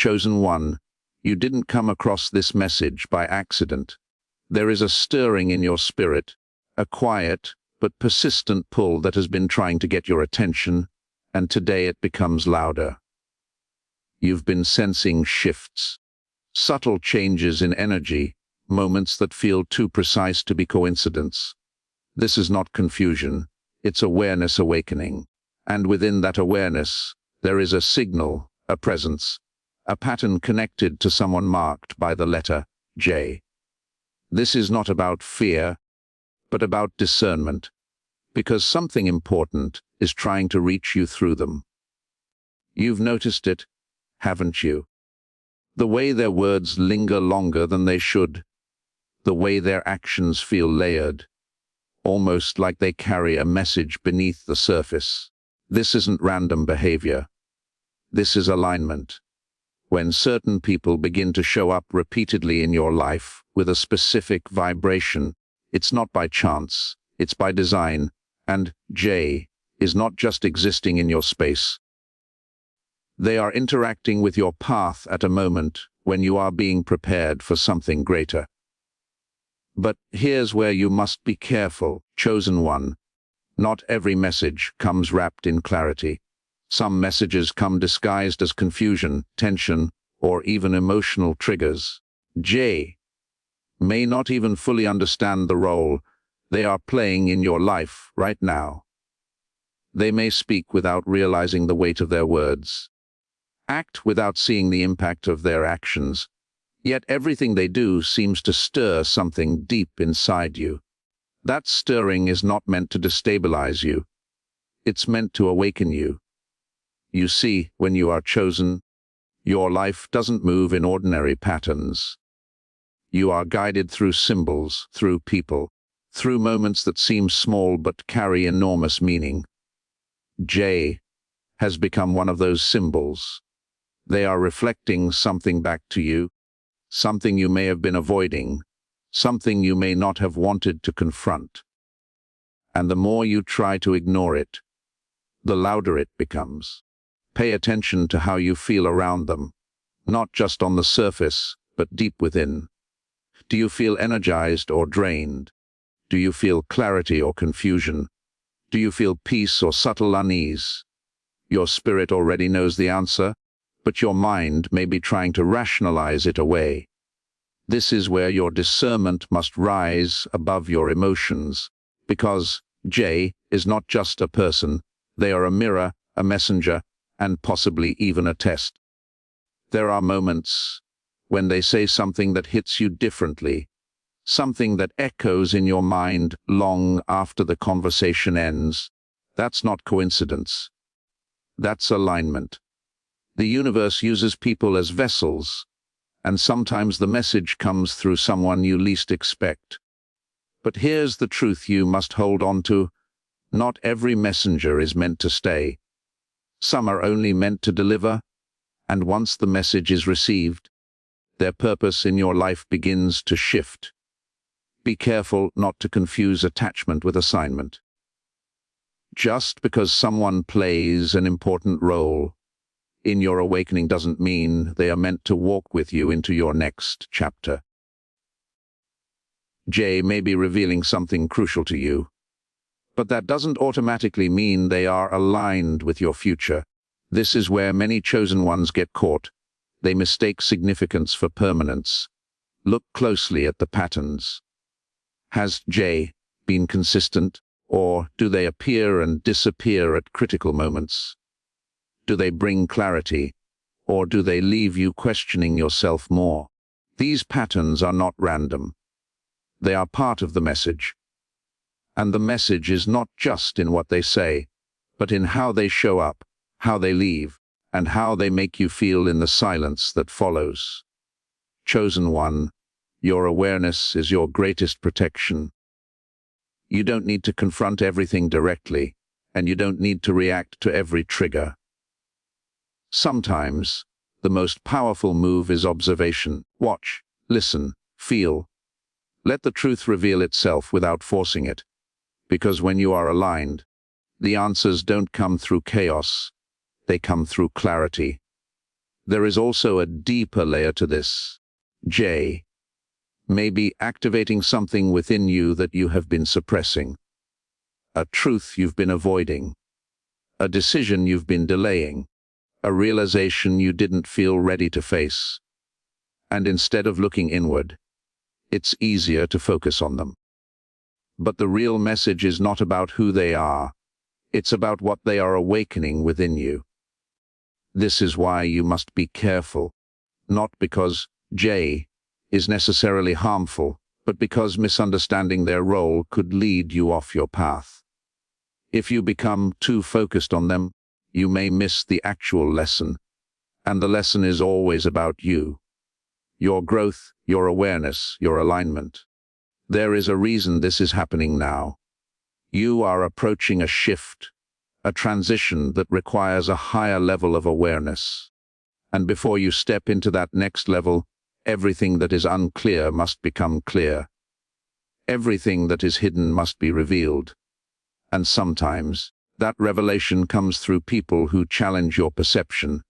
Chosen one, you didn't come across this message by accident. There is a stirring in your spirit, a quiet but persistent pull that has been trying to get your attention, and today it becomes louder. You've been sensing shifts, subtle changes in energy, moments that feel too precise to be coincidence. This is not confusion, it's awareness awakening. And within that awareness, there is a signal, a presence, a pattern connected to someone marked by the letter J. This is not about fear, but about discernment, because something important is trying to reach you through them. You've noticed it, haven't you? The way their words linger longer than they should, the way their actions feel layered, almost like they carry a message beneath the surface. This isn't random behavior. This is alignment. When certain people begin to show up repeatedly in your life with a specific vibration, it's not by chance, it's by design, and J is not just existing in your space. They are interacting with your path at a moment when you are being prepared for something greater. But here's where you must be careful, chosen one. Not every message comes wrapped in clarity. Some messages come disguised as confusion, tension, or even emotional triggers. J may not even fully understand the role they are playing in your life right now. They may speak without realizing the weight of their words, act without seeing the impact of their actions, yet everything they do seems to stir something deep inside you. That stirring is not meant to destabilize you. It's meant to awaken you. You see, when you are chosen, your life doesn't move in ordinary patterns. You are guided through symbols, through people, through moments that seem small but carry enormous meaning. J has become one of those symbols. They are reflecting something back to you, something you may have been avoiding, something you may not have wanted to confront. And the more you try to ignore it, the louder it becomes. Pay attention to how you feel around them, not just on the surface, but deep within. Do you feel energized or drained? Do you feel clarity or confusion? Do you feel peace or subtle unease? Your spirit already knows the answer, but your mind may be trying to rationalize it away. This is where your discernment must rise above your emotions, because J is not just a person, they are a mirror, a messenger, and possibly even a test. There are moments when they say something that hits you differently, something that echoes in your mind long after the conversation ends. That's not coincidence. That's alignment. The universe uses people as vessels, and sometimes the message comes through someone you least expect. But here's the truth you must hold on to. Not every messenger is meant to stay. Some are only meant to deliver, and once the message is received, their purpose in your life begins to shift. Be careful not to confuse attachment with assignment. Just because someone plays an important role in your awakening doesn't mean they are meant to walk with you into your next chapter. J may be revealing something crucial to you, but that doesn't automatically mean they are aligned with your future. This is where many chosen ones get caught. They mistake significance for permanence. Look closely at the patterns. Has J been consistent, or do they appear and disappear at critical moments? Do they bring clarity, or do they leave you questioning yourself more? These patterns are not random. They are part of the message. And the message is not just in what they say, but in how they show up, how they leave, and how they make you feel in the silence that follows. Chosen one, your awareness is your greatest protection. You don't need to confront everything directly, and you don't need to react to every trigger. Sometimes, the most powerful move is observation. Watch, listen, feel. Let the truth reveal itself without forcing it. Because when you are aligned, the answers don't come through chaos, they come through clarity. There is also a deeper layer to this. J may be activating something within you that you have been suppressing, a truth you've been avoiding, a decision you've been delaying, a realization you didn't feel ready to face. And instead of looking inward, it's easier to focus on them. But the real message is not about who they are. It's about what they are awakening within you. This is why you must be careful, not because J is necessarily harmful, but because misunderstanding their role could lead you off your path. If you become too focused on them, you may miss the actual lesson, and the lesson is always about you. Your growth, your awareness, your alignment. There is a reason this is happening now. You are approaching a shift, a transition that requires a higher level of awareness. And before you step into that next level, everything that is unclear must become clear. Everything that is hidden must be revealed. And sometimes, that revelation comes through people who challenge your perception.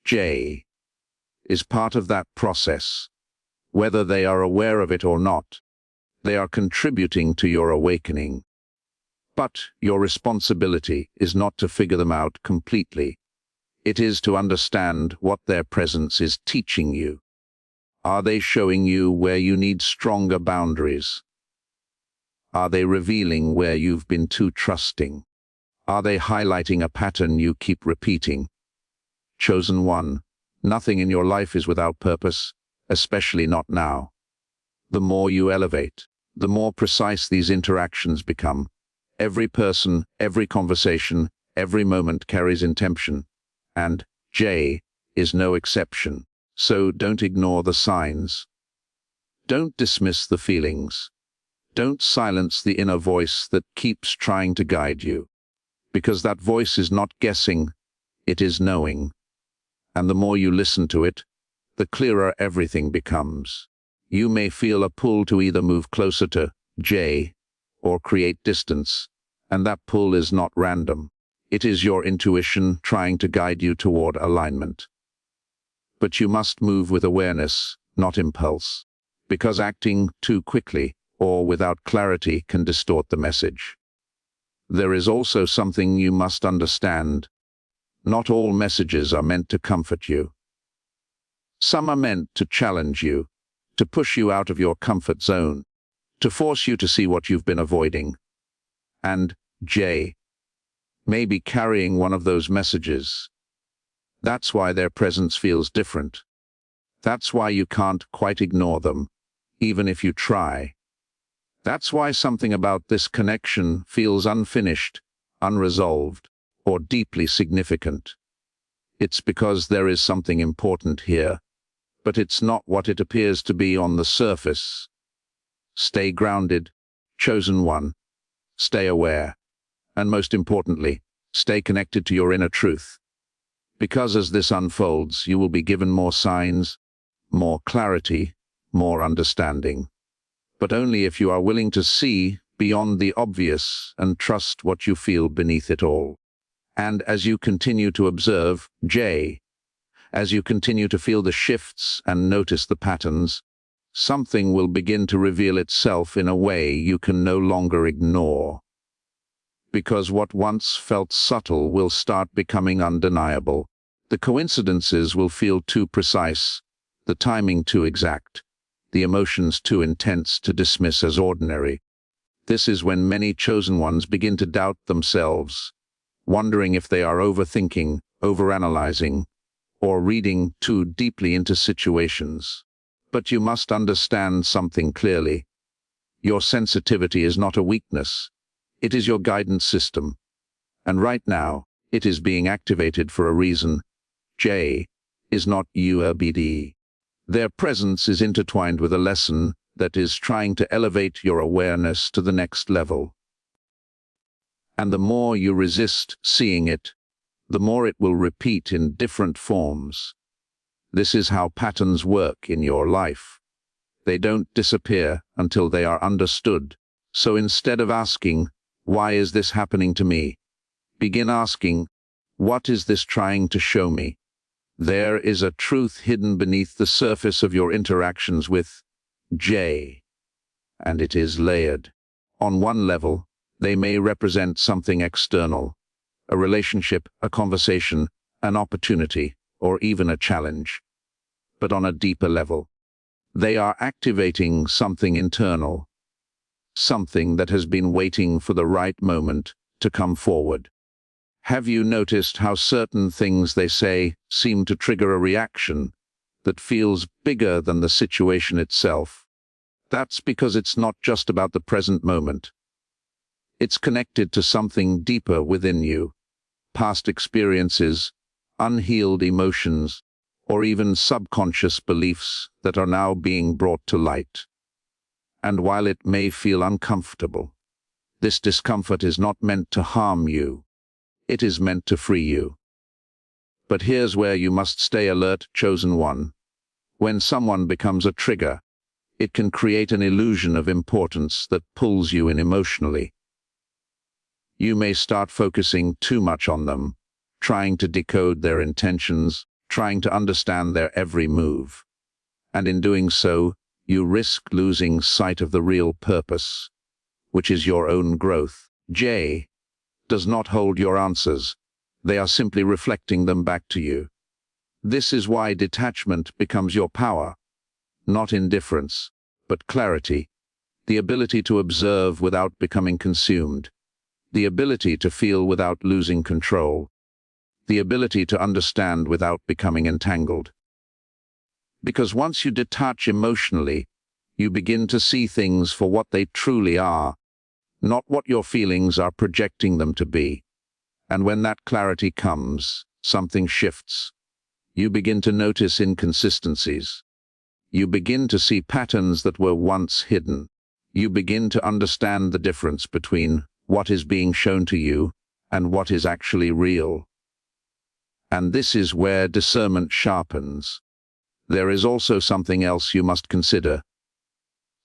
J is part of that process. Whether they are aware of it or not, they are contributing to your awakening. But your responsibility is not to figure them out completely. It is to understand what their presence is teaching you. Are they showing you where you need stronger boundaries? Are they revealing where you've been too trusting? Are they highlighting a pattern you keep repeating? Chosen one, nothing in your life is without purpose, especially not now. The more you elevate, the more precise these interactions become. Every person, every conversation, every moment carries intention, and J is no exception. So don't ignore the signs. Don't dismiss the feelings. Don't silence the inner voice that keeps trying to guide you. Because that voice is not guessing, it is knowing. And the more you listen to it, the clearer everything becomes. You may feel a pull to either move closer to J or create distance, and that pull is not random. It is your intuition trying to guide you toward alignment. But you must move with awareness, not impulse, because acting too quickly or without clarity can distort the message. There is also something you must understand. Not all messages are meant to comfort you. Some are meant to challenge you, to push you out of your comfort zone, to force you to see what you've been avoiding. And J may be carrying one of those messages. That's why their presence feels different. That's why you can't quite ignore them, even if you try. That's why something about this connection feels unfinished, unresolved, or deeply significant. It's because there is something important here, but it's not what it appears to be on the surface. Stay grounded, chosen one. Stay aware. And most importantly, stay connected to your inner truth. Because as this unfolds, you will be given more signs, more clarity, more understanding. But only if you are willing to see beyond the obvious and trust what you feel beneath it all. And as you continue to observe J, as you continue to feel the shifts and notice the patterns, something will begin to reveal itself in a way you can no longer ignore. Because what once felt subtle will start becoming undeniable. The coincidences will feel too precise, the timing too exact, the emotions too intense to dismiss as ordinary. This is when many chosen ones begin to doubt themselves, wondering if they are overthinking, overanalyzing, or reading too deeply into situations. But you must understand something clearly. Your sensitivity is not a weakness. It is your guidance system. And right now, it is being activated for a reason. J is not ULBD. Their presence is intertwined with a lesson that is trying to elevate your awareness to the next level. And the more you resist seeing it, the more it will repeat in different forms. This is how patterns work in your life. They don't disappear until they are understood. So instead of asking, "Why is this happening to me?" begin asking, "What is this trying to show me?" There is a truth hidden beneath the surface of your interactions with J, and it is layered. On one level, they may represent something external, a relationship, a conversation, an opportunity, or even a challenge. But on a deeper level, they are activating something internal, something that has been waiting for the right moment to come forward. Have you noticed how certain things they say seem to trigger a reaction that feels bigger than the situation itself? That's because it's not just about the present moment. It's connected to something deeper within you, past experiences, unhealed emotions, or even subconscious beliefs that are now being brought to light. And while it may feel uncomfortable, this discomfort is not meant to harm you. It is meant to free you. But here's where you must stay alert, chosen one. When someone becomes a trigger, it can create an illusion of importance that pulls you in emotionally. You may start focusing too much on them, trying to decode their intentions, trying to understand their every move. And in doing so, you risk losing sight of the real purpose, which is your own growth. J does not hold your answers. They are simply reflecting them back to you. This is why detachment becomes your power. Not indifference, but clarity. The ability to observe without becoming consumed. The ability to feel without losing control. The ability to understand without becoming entangled. Because once you detach emotionally, you begin to see things for what they truly are, not what your feelings are projecting them to be. And when that clarity comes, something shifts. You begin to notice inconsistencies. You begin to see patterns that were once hidden. You begin to understand the difference between what is being shown to you and what is actually real. And this is where discernment sharpens. There is also something else you must consider.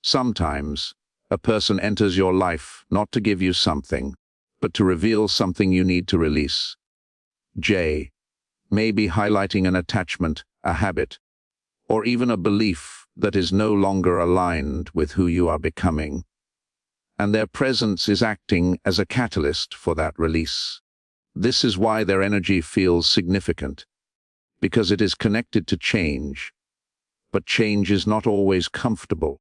Sometimes, a person enters your life not to give you something, but to reveal something you need to release. J may be highlighting an attachment, a habit, or even a belief that is no longer aligned with who you are becoming. And their presence is acting as a catalyst for that release. This is why their energy feels significant, because it is connected to change. But change is not always comfortable.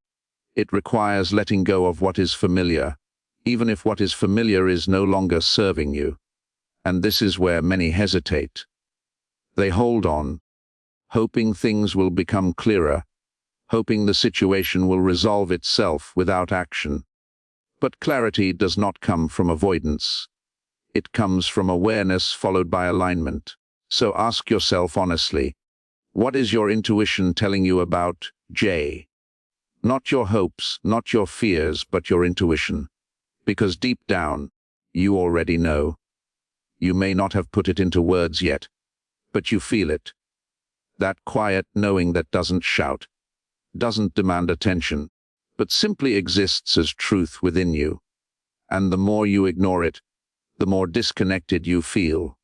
It requires letting go of what is familiar, even if what is familiar is no longer serving you. And this is where many hesitate. They hold on, hoping things will become clearer, hoping the situation will resolve itself without action. But clarity does not come from avoidance. It comes from awareness followed by alignment. So ask yourself honestly, what is your intuition telling you about J? Not your hopes, not your fears, but your intuition. Because deep down, you already know. You may not have put it into words yet, but you feel it. That quiet knowing that doesn't shout, doesn't demand attention, but simply exists as truth within you. And the more you ignore it, the more disconnected you feel.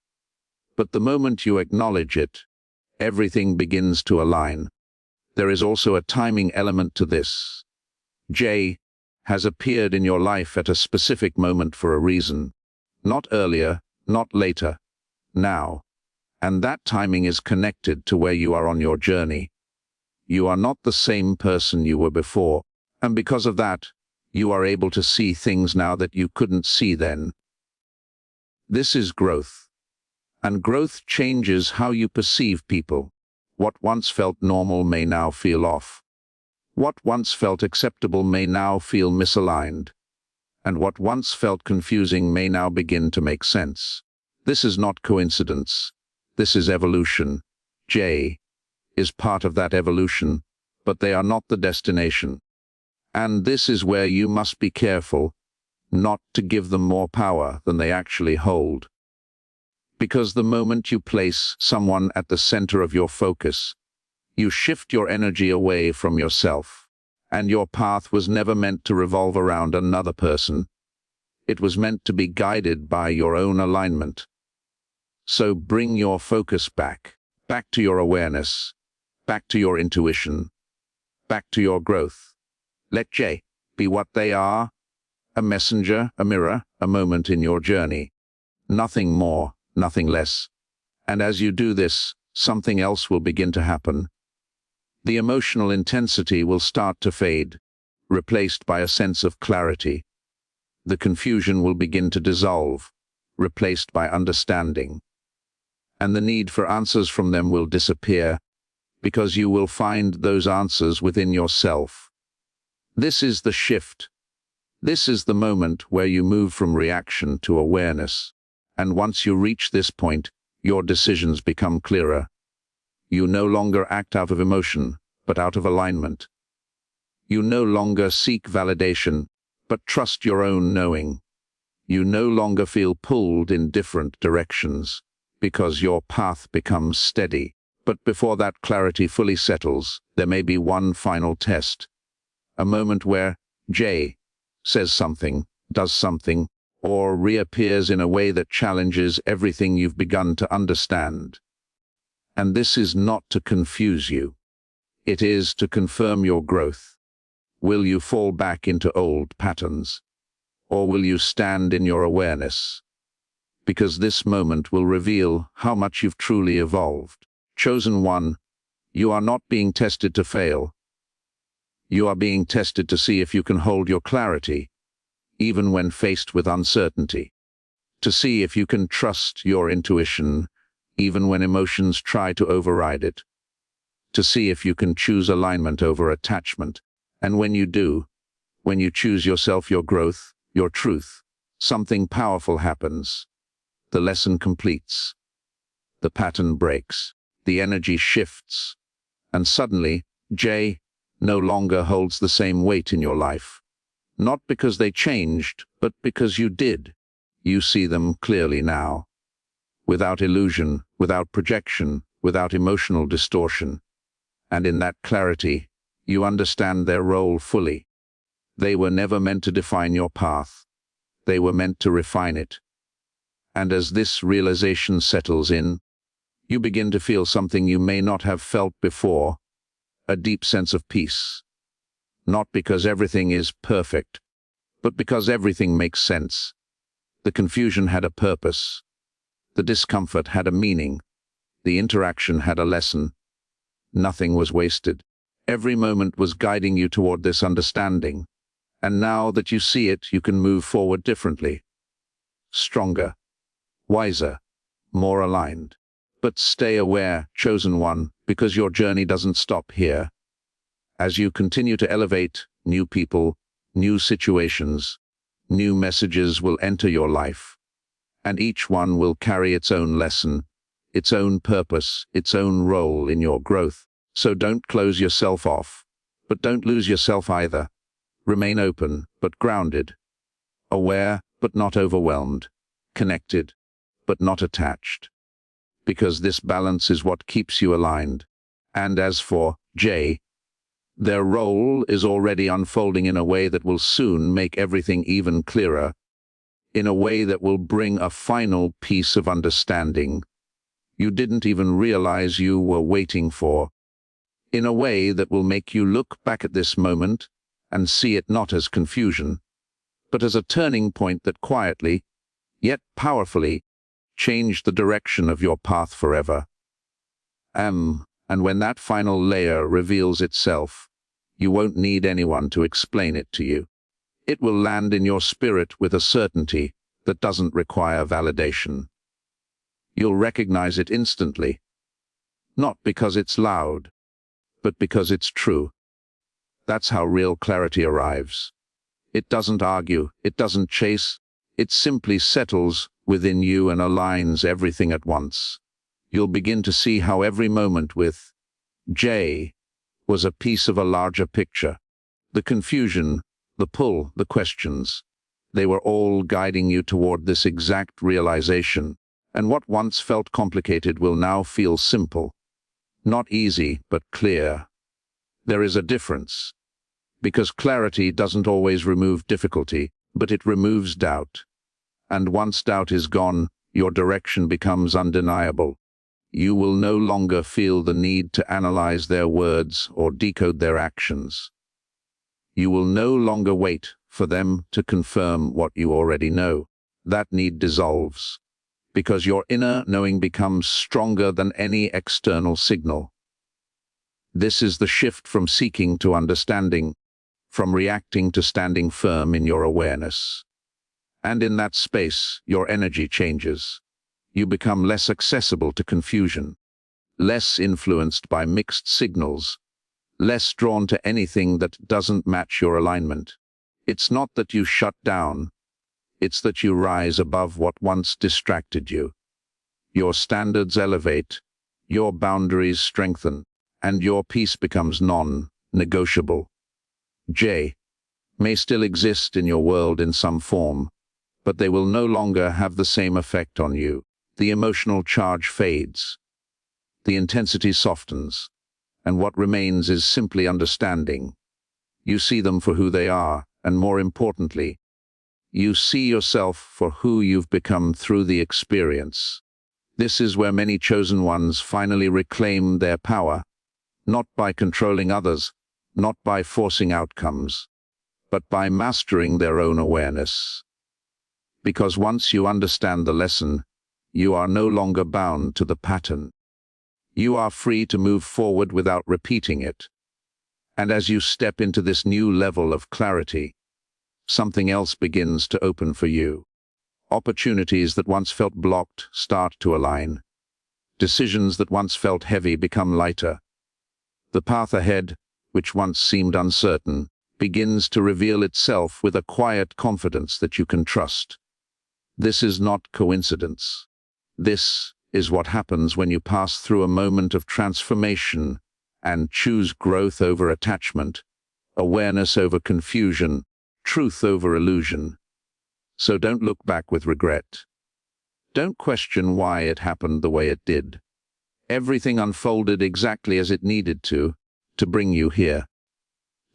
But the moment you acknowledge it, everything begins to align. There is also a timing element to this. J has appeared in your life at a specific moment for a reason. Not earlier, not later, now. And that timing is connected to where you are on your journey. You are not the same person you were before, and because of that, you are able to see things now that you couldn't see then. This is growth. And growth changes how you perceive people. What once felt normal may now feel off. What once felt acceptable may now feel misaligned. And what once felt confusing may now begin to make sense. This is not coincidence. This is evolution. J is part of that evolution, but they are not the destination. And this is where you must be careful not to give them more power than they actually hold. Because the moment you place someone at the center of your focus, you shift your energy away from yourself. And your path was never meant to revolve around another person. It was meant to be guided by your own alignment. So bring your focus back. back to your awareness, back to your intuition, back to your growth. Let J be what they are, a messenger, a mirror, a moment in your journey. Nothing more, nothing less. And as you do this, something else will begin to happen. The emotional intensity will start to fade, replaced by a sense of clarity. The confusion will begin to dissolve, replaced by understanding. And the need for answers from them will disappear, because you will find those answers within yourself. This is the shift. This is the moment where you move from reaction to awareness. And once you reach this point, your decisions become clearer. You no longer act out of emotion, but out of alignment. You no longer seek validation, but trust your own knowing. You no longer feel pulled in different directions, because your path becomes steady. But before that clarity fully settles, there may be one final test. A moment where J says something, does something, or reappears in a way that challenges everything you've begun to understand. And this is not to confuse you. It is to confirm your growth. Will you fall back into old patterns? Or will you stand in your awareness? Because this moment will reveal how much you've truly evolved. Chosen one, you are not being tested to fail. You are being tested to see if you can hold your clarity, even when faced with uncertainty. To see if you can trust your intuition, even when emotions try to override it. To see if you can choose alignment over attachment. And when you do, when you choose yourself, your growth, your truth, something powerful happens. The lesson completes. The pattern breaks. The energy shifts. And suddenly, J no longer holds the same weight in your life. Not because they changed, but because you did. You see them clearly now. Without illusion, without projection, without emotional distortion. And in that clarity, you understand their role fully. They were never meant to define your path. They were meant to refine it. And as this realization settles in, you begin to feel something you may not have felt before, a deep sense of peace. Not because everything is perfect, but because everything makes sense. The confusion had a purpose. The discomfort had a meaning. The interaction had a lesson. Nothing was wasted. Every moment was guiding you toward this understanding. And now that you see it, you can move forward differently. Stronger, wiser, more aligned. But stay aware, chosen one, because your journey doesn't stop here. As you continue to elevate, new people, new situations, new messages will enter your life. And each one will carry its own lesson, its own purpose, its own role in your growth. So don't close yourself off, but don't lose yourself either. Remain open, but grounded. Aware, but not overwhelmed. Connected, but not attached. Because this balance is what keeps you aligned. And as for J, their role is already unfolding in a way that will soon make everything even clearer, in a way that will bring a final piece of understanding you didn't even realize you were waiting for, in a way that will make you look back at this moment and see it not as confusion, but as a turning point that quietly, yet powerfully, changed the direction of your path forever. And when that final layer reveals itself, you won't need anyone to explain it to you. It will land in your spirit with a certainty that doesn't require validation. You'll recognize it instantly, not because it's loud, but because it's true. That's how real clarity arrives. It doesn't argue, it doesn't chase, it simply settles within you and aligns everything at once. You'll begin to see how every moment with J was a piece of a larger picture. The confusion, the pull, the questions, they were all guiding you toward this exact realization. And what once felt complicated will now feel simple. Not easy, but clear. There is a difference. Because clarity doesn't always remove difficulty, but it removes doubt. And once doubt is gone, your direction becomes undeniable. You will no longer feel the need to analyze their words or decode their actions. You will no longer wait for them to confirm what you already know. That need dissolves, because your inner knowing becomes stronger than any external signal. This is the shift from seeking to understanding, from reacting to standing firm in your awareness. And in that space, your energy changes. You become less accessible to confusion, less influenced by mixed signals, less drawn to anything that doesn't match your alignment. It's not that you shut down, it's that you rise above what once distracted you. Your standards elevate, your boundaries strengthen, and your peace becomes non-negotiable. J may still exist in your world in some form, but they will no longer have the same effect on you. The emotional charge fades, the intensity softens, and what remains is simply understanding. You see them for who they are, and more importantly, you see yourself for who you've become through the experience. This is where many chosen ones finally reclaim their power, not by controlling others, not by forcing outcomes, but by mastering their own awareness. Because once you understand the lesson, you are no longer bound to the pattern. You are free to move forward without repeating it. And as you step into this new level of clarity, something else begins to open for you. Opportunities that once felt blocked start to align. Decisions that once felt heavy become lighter. The path ahead, which once seemed uncertain, begins to reveal itself with a quiet confidence that you can trust. This is not coincidence. This is what happens when you pass through a moment of transformation and choose growth over attachment, awareness over confusion, truth over illusion. So don't look back with regret. Don't question why it happened the way it did. Everything unfolded exactly as it needed to bring you here,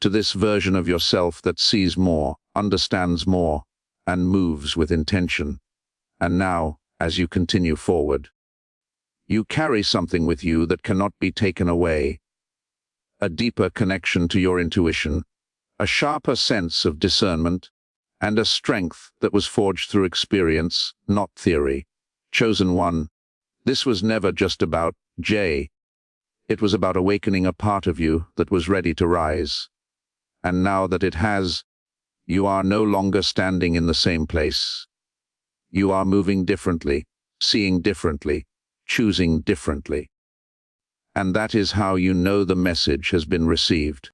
to this version of yourself that sees more, understands more, and moves with intention. And now, as you continue forward, you carry something with you that cannot be taken away. A deeper connection to your intuition, a sharper sense of discernment, and a strength that was forged through experience, not theory. Chosen one, this was never just about Jay. It was about awakening a part of you that was ready to rise. And now that it has, you are no longer standing in the same place. You are moving differently, seeing differently, choosing differently. And that is how you know the message has been received.